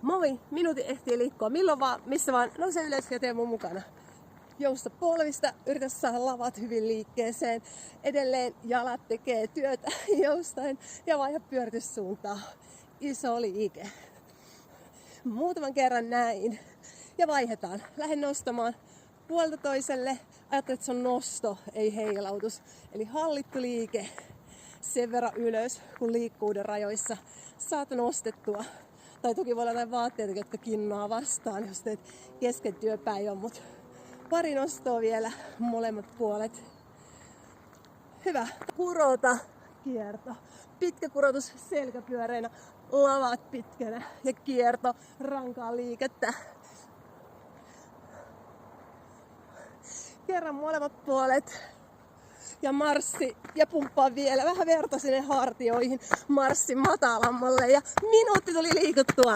Moi! Minuutin ehtii liikkua milloin vaan, missä vaan. Nouse ylös ja tee mun mukana. Jousta polvista, yritä saada lavat hyvin liikkeeseen. Edelleen jalat tekee työtä joustaen ja vaihda pyörityssuuntaa. Iso liike. Muutaman kerran näin. Ja vaihdetaan. Lähde nostamaan puolta toiselle. Ajattele, että se on nosto, ei heilautus. Eli hallittu liike. Sen verran ylös, kun liikkuuden rajoissa saat nostettua. Tai toki voi olla jotain vaatteita, jotka kinnaa vastaan, jos teet kesken työpäivän, mutta pari nostoa vielä molemmat puolet. Hyvä. Kurota, kierto. Pitkä kurotus selkäpyöreinä, lavat pitkänä ja kierto, rankaa liikettä. Kerran molemmat puolet. Ja marssi ja pumppaa vielä vähän verta sinne hartioihin. Marssi matalammalle ja minuutti tuli liikuttua.